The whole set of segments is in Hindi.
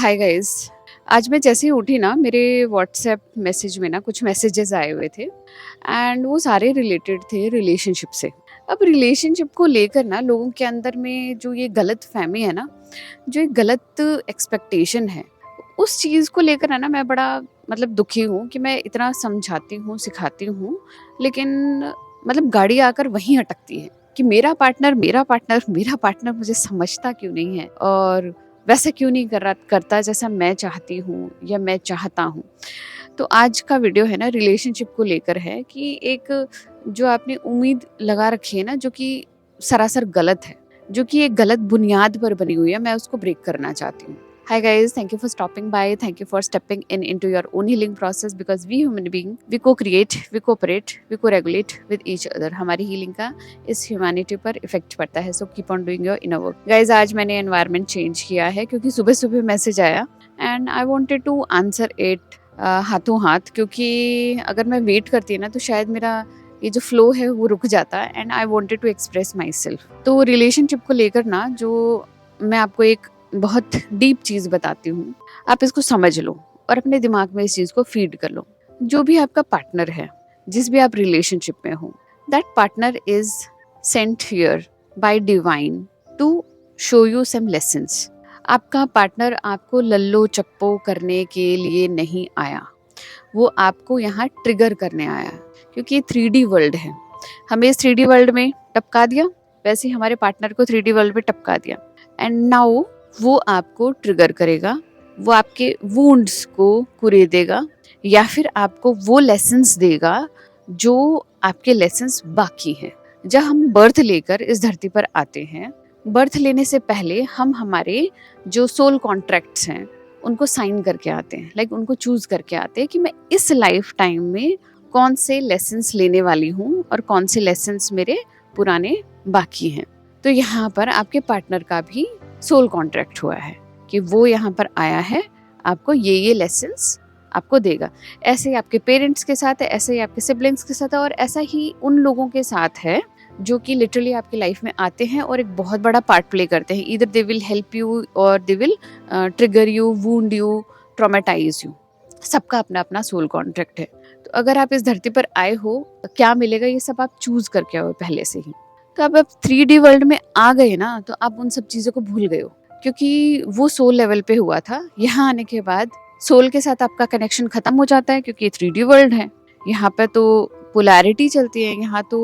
Hi guys. आज मैं जैसे ही उठी ना, मेरे व्हाट्सएप मैसेज में ना कुछ मैसेजेस आए हुए थे एंड वो सारे रिलेटेड थे रिलेशनशिप से। अब रिलेशनशिप को लेकर ना लोगों के अंदर में जो ये गलत फहमी है ना, जो एक गलत एक्सपेक्टेशन है, उस चीज़ को लेकर है ना मैं बड़ा मतलब दुखी हूँ कि मैं इतना समझाती हूँ, सिखाती हूँ, लेकिन मतलब गाड़ी आकर वहीं अटकती है कि मेरा पार्टनर मेरा पार्टनर मेरा पार्टनर मुझे समझता क्यों नहीं है और वैसा क्यों नहीं करता जैसा मैं चाहती हूँ या मैं चाहता हूँ। तो आज का वीडियो है ना रिलेशनशिप को लेकर है कि एक जो आपने उम्मीद लगा रखी है ना, जो कि सरासर गलत है, जो कि एक गलत बुनियाद पर बनी हुई है, मैं उसको ब्रेक करना चाहती हूँ। Hi guys, thank you for stopping by. Thank you for stepping in into your own healing process because we human being, we co-create, we cooperate, we co-regulate with each other. हमारी healing का इस ह्यूमैनिटी पर इफेक्ट पड़ता है. So keep on doing your inner work. Guys, आज मैंने एनवायरनमेंट चेंज किया है क्योंकि सुबह सुबह मैसेज आया and I wanted to answer it हाथों हाथ, क्योंकि अगर मैं वेट करती ना तो शायद मेरा ये जो फ्लो है वो रुक जाता and I wanted to express myself. तो रिलेशनशिप को लेकर ना जो मैं आपको एक बहुत डीप चीज़ बताती हूँ, आप इसको समझ लो और अपने दिमाग में इस चीज़ को फीड कर लो। जो भी आपका पार्टनर है, जिस भी आप रिलेशनशिप में हो, that partner is sent here by divine to show you some lessons. आपका पार्टनर आपको लल्लो चप्पो करने के लिए नहीं आया, वो आपको यहाँ ट्रिगर करने आया, क्योंकि ये 3D वर्ल्ड है। हमें इस 3D वर्ल्ड में टपका दिया, वैसे ही हमारे पार्टनर को 3D वर्ल्ड में टपका दिया एंड नाउ वो आपको ट्रिगर करेगा, वो आपके वुंड्स को कुरेदेगा या फिर आपको वो लेसन्स देगा जो आपके लेसन्स बाकी हैं। जब हम बर्थ लेकर इस धरती पर आते हैं, बर्थ लेने से पहले हम हमारे जो सोल कॉन्ट्रैक्ट्स हैं उनको साइन करके आते हैं, लाइक उनको चूज करके आते हैं कि मैं इस लाइफ टाइम में कौन से लेसन्स लेने वाली हूँ और कौन से लेसन्स मेरे पुराने बाकी हैं। तो यहाँ पर आपके पार्टनर का भी सोल कॉन्ट्रैक्ट हुआ है कि वो यहाँ पर आया है, आपको ये लेसन्स आपको देगा। ऐसे ही आपके पेरेंट्स के साथ है, ऐसे ही आपके सिबलिंग्स के साथ है और ऐसा ही उन लोगों के साथ है जो कि लिटरली आपकी लाइफ में आते हैं और एक बहुत बड़ा पार्ट प्ले करते हैं। Either they will help you और they will trigger you, wound you, traumatize you. सबका अपना अपना सोल कॉन्ट्रैक्ट है। तो अगर आप इस धरती पर आए हो, क्या मिलेगा ये सब आप चूज करके आओ पहले से ही। तो अब आप 3D वर्ल्ड में आ गए ना, तो आप उन सब चीज़ों को भूल गए हो, क्योंकि वो सोल लेवल पे हुआ था। यहाँ आने के बाद सोल के साथ आपका कनेक्शन खत्म हो जाता है, क्योंकि ये 3D वर्ल्ड है। यहाँ पे तो पोलैरिटी चलती है, यहाँ तो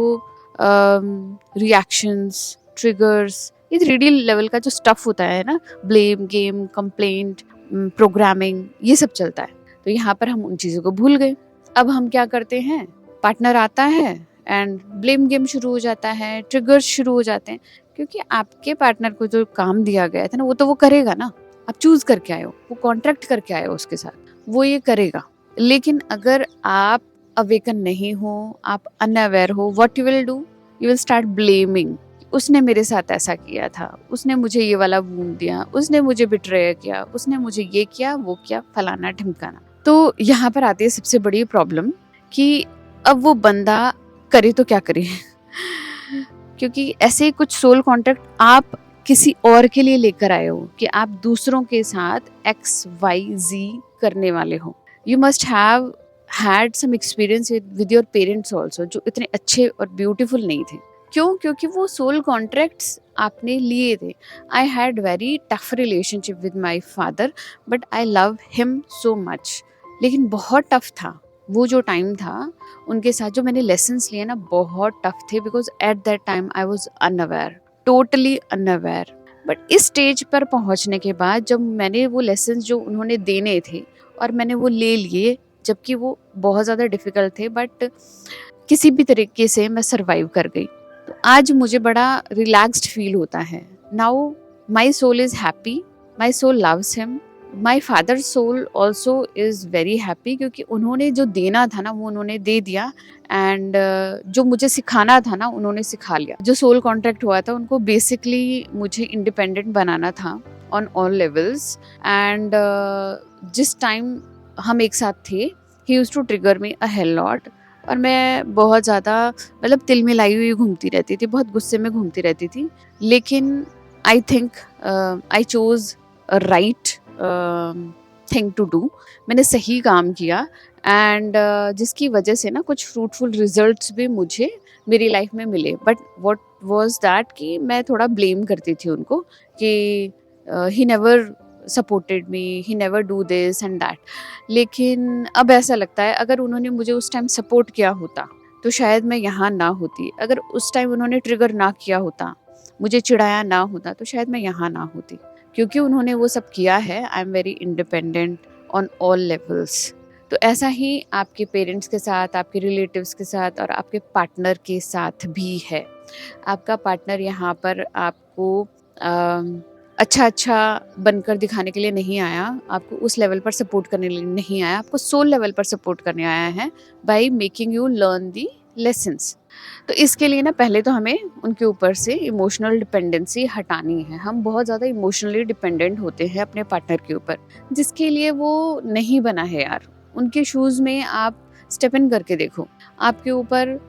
रिएक्शंस, ट्रिगर्स, ये 3D लेवल का जो स्टफ होता है ना, ब्लेम गेम, कंप्लेंट, प्रोग्रामिंग, ये सब चलता है। तो यहाँ पर हम उन चीज़ों को भूल गए। अब हम क्या करते हैं, पार्टनर आता है एंड ब्लेम गेम शुरू हो जाता है, ट्रिगर्स शुरू हो जाते हैं, क्योंकि आपके पार्टनर को जो काम दिया गया था ना, वो तो वो करेगा ना। आप चूज करके आए हो, वो कॉन्ट्रैक्ट करके आए हो उसके साथ, वो ये करेगा। लेकिन अगर आप अवेकन नहीं हो, आप अनअवेयर हो, what you will do, you will start blaming. उसने मेरे साथ ऐसा किया था, उसने मुझे ये वाला वूंड दिया, उसने मुझे बिट्रे किया, उसने मुझे ये किया, वो किया, फलाना ढिमकाना। तो यहाँ पर आती है सबसे बड़ी प्रॉब्लम कि अब वो बंदा करे तो क्या करे क्योंकि ऐसे कुछ सोल कॉन्ट्रैक्ट आप किसी और के लिए लेकर आए हो कि आप दूसरों के साथ XYZ करने वाले हो। You must have had some experience with your parents also, जो इतने अच्छे और ब्यूटीफुल नहीं थे। क्यों? क्योंकि वो सोल कॉन्ट्रैक्ट्स आपने लिए थे। I had very tough relationship with my father, but I love him so much. लेकिन बहुत टफ था वो जो टाइम था, उनके साथ जो मैंने लेसन्स लिए ना, बहुत टफ थे, because at that time I was unaware, totally unaware. But इस स्टेज पर पहुंचने के बाद जब मैंने वो लेसन्स जो उन्होंने देने थे और मैंने वो ले लिए, जबकि वो बहुत ज़्यादा डिफिकल्ट थे, बट किसी भी तरीके से मैं सर्वाइव कर गई। तो आज मुझे बड़ा रिलैक्स्ड फील होता है। Now my soul is happy, my soul loves him, my father soul also is very happy, क्योंकि उन्होंने जो देना था ना वो उन्होंने दे दिया एंड जो मुझे सिखाना था ना उन्होंने सिखा लिया। जो सोल कॉन्ट्रैक्ट हुआ था उनको बेसिकली मुझे इंडिपेंडेंट बनाना था ऑन ऑल लेवल्स एंड जिस टाइम हम एक साथ थे, he used to trigger me a hell lot और मैं बहुत ज़्यादा मतलब तिलमिलाई हुई घूमती रहती थी, बहुत गुस्से में घूमती रहती थी। लेकिन I think I chose right thing to do, मैंने सही काम किया एंड जिसकी वजह से ना कुछ फ्रूटफुल रिजल्ट्स भी मुझे मेरी लाइफ में मिले। बट व्हाट वाज दैट कि मैं थोड़ा ब्लेम करती थी उनको कि he never supported me, he never do this and that. लेकिन अब ऐसा लगता है अगर उन्होंने मुझे उस टाइम सपोर्ट किया होता तो शायद मैं यहाँ ना होती। अगर उस टाइम उन्होंने ट्रिगर ना किया होता, मुझे चिढ़ाया ना होता, तो शायद मैं यहाँ ना होती। क्योंकि उन्होंने वो सब किया है, I am very independent on all levels. तो ऐसा ही आपके पेरेंट्स के साथ, आपके रिलेटिव्स के साथ और आपके पार्टनर के साथ भी है। आपका पार्टनर यहाँ पर आपको अच्छा बनकर दिखाने के लिए नहीं आया, आपको उस लेवल पर सपोर्ट करने के लिए नहीं आया, आपको सोल लेवल पर सपोर्ट करने आया है by making you learn the lessons. तो इसके लिए ना पहले तो हमें उनके ऊपर से इमोशनल डिपेंडेंसी हटानी है। हम बहुत ज़्यादा इमोशनली डिपेंडेंट होते हैं अपने पार्टनर के ऊपर, जिसके लिए वो नहीं बना है यार। उनके शूज़ में आप स्टेप इन करके देखो, आपके ऊपर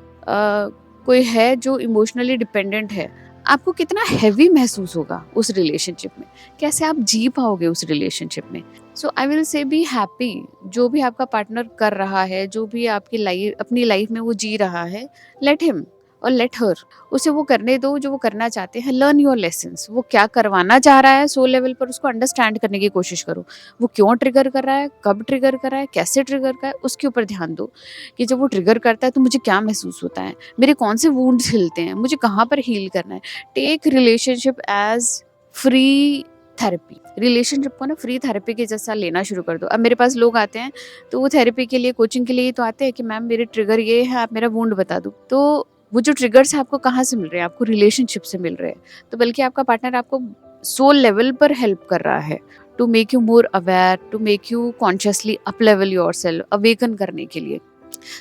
कोई है जो इमोशनली डिपेंडेंट है, आपको कितना हैवी महसूस होगा उस रिलेशनशिप में, कैसे आप जी पाओगे उस रिलेशनशिप में। So I will say be happy, जो भी आपका पार्टनर कर रहा है, जो भी आपकी लाइफ अपनी लाइफ में वो जी रहा है, लेट हिम और लेट हर, उसे वो करने दो जो वो करना चाहते हैं। लर्न योर लेसन्स, वो क्या करवाना चाह रहा है सोल लेवल पर, उसको अंडरस्टैंड करने की कोशिश करो। वो क्यों ट्रिगर कर रहा है, कब ट्रिगर कर रहा है, कैसे ट्रिगर कर रहा है, उसके ऊपर ध्यान दो कि जब वो ट्रिगर करता है तो मुझे क्या महसूस होता है, मेरे कौन से वुंड्स हिलते हैं, मुझे कहाँ पर हील करना है। Take relationship as free therapy. Relationship को ना फ्री थेरेपी के जैसा लेना शुरू कर दो। अब मेरे पास लोग आते हैं तो वो थेरेपी के लिए, कोचिंग के लिए ही तो आते हैं कि मैम मेरे ट्रिगर ये है, आप मेरा वुंड बता दो। तो वो जो ट्रिगर्स है आपको कहाँ से मिल रहे हैं, आपको रिलेशनशिप से मिल रहे हैं। तो बल्कि आपका पार्टनर आपको सोल लेवल पर हेल्प कर रहा है to make you more aware, to make you consciously up level yourself, awaken करने के लिए।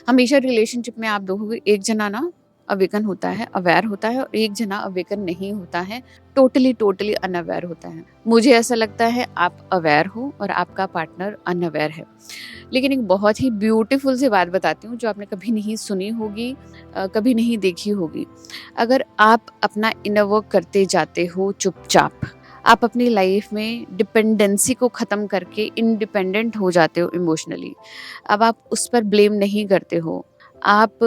हमेशा रिलेशनशिप में आप देखोगे एक जना ना अवेकन होता है, अवेयर होता है, और एक जना अवेकन नहीं होता है, टोटली अनअवेयर होता है। मुझे ऐसा लगता है आप अवेयर हो और आपका पार्टनर अनअवेयर है। लेकिन एक बहुत ही ब्यूटीफुल सी बात बताती हूँ जो आपने कभी नहीं सुनी होगी, कभी नहीं देखी होगी। अगर आप अपना इनर वर्क करते जाते हो चुपचाप, आप अपनी लाइफ में डिपेंडेंसी को ख़त्म करके इंडिपेंडेंट हो जाते हो इमोशनली। अब आप उस पर ब्लेम नहीं करते हो, आप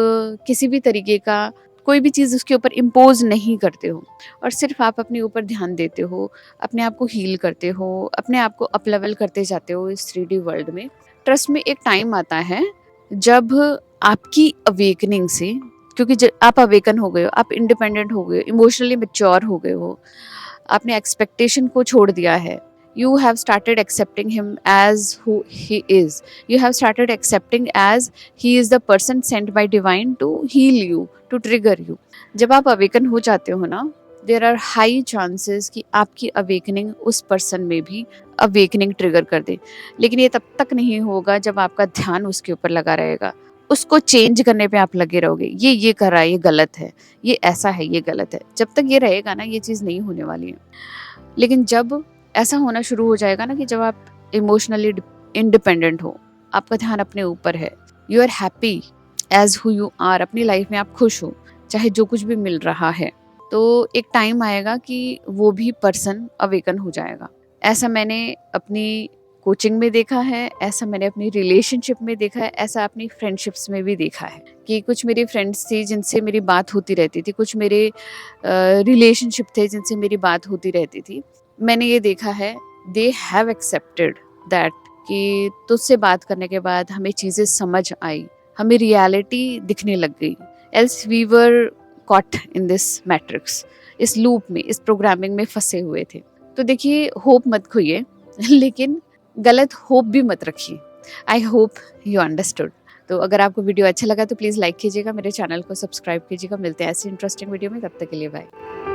किसी भी तरीके का कोई भी चीज़ उसके ऊपर इम्पोज नहीं करते हो, और सिर्फ आप अपने ऊपर ध्यान देते हो, अपने आप को हील करते हो, अपने आप को अप लेवल करते जाते हो इस 3D वर्ल्ड में। ट्रस्ट में एक टाइम आता है जब आपकी अवेकनिंग से, क्योंकि आप अवेकन हो गए हो, आप इंडिपेंडेंट हो गए हो, इमोशनली मैच्योर हो गए हो, आपने एक्सपेक्टेशन को छोड़ दिया है। You have started accepting him as who he is. You have started accepting as he is the person sent by divine to heal you, to trigger you. जब आप अवेकन हो जाते हो ना, there are high chances कि आपकी अवेकनिंग उस पर्सन में भी अवेकनिंग ट्रिगर कर दे। लेकिन ये तब तक नहीं होगा जब आपका ध्यान उसके ऊपर लगा रहेगा, उसको चेंज करने पे आप लगे रहोगे। ये कर रहा है, ये गलत है, ये ऐसा है, ये गलत है। जब तक ये रहेगा ना, ये चीज़ नहीं होने वाली है। लेकिन जब ऐसा होना शुरू हो जाएगा ना कि जब आप इमोशनली इंडिपेंडेंट हो, आपका ध्यान अपने ऊपर है, you are happy as who you are, अपनी लाइफ में आप खुश हो, चाहे जो कुछ भी मिल रहा है, तो एक टाइम आएगा कि वो भी पर्सन अवेकन हो जाएगा। ऐसा मैंने अपनी कोचिंग में देखा है, ऐसा मैंने अपनी रिलेशनशिप में देखा है, ऐसा अपनी फ्रेंडशिप्स में भी देखा है कि कुछ मेरी फ्रेंड्स थी जिनसे मेरी बात होती रहती थी, कुछ मेरे रिलेशनशिप थे जिनसे मेरी बात होती रहती थी। मैंने ये देखा है, दे हैव एक्सेप्टेड दैट कि तुझसे बात करने के बाद हमें चीज़ें समझ आई, हमें रियलिटी दिखने लग गई। Else we were caught in this matrix, इस लूप में, इस प्रोग्रामिंग में फंसे हुए थे। तो देखिए, होप मत खोइए, लेकिन गलत होप भी मत रखिए। I hope you understood. तो अगर आपको वीडियो अच्छा लगा तो प्लीज़ लाइक कीजिएगा, मेरे चैनल को सब्सक्राइब कीजिएगा। मिलते हैं ऐसे इंटरेस्टिंग वीडियो में, तब तक के लिए बाय।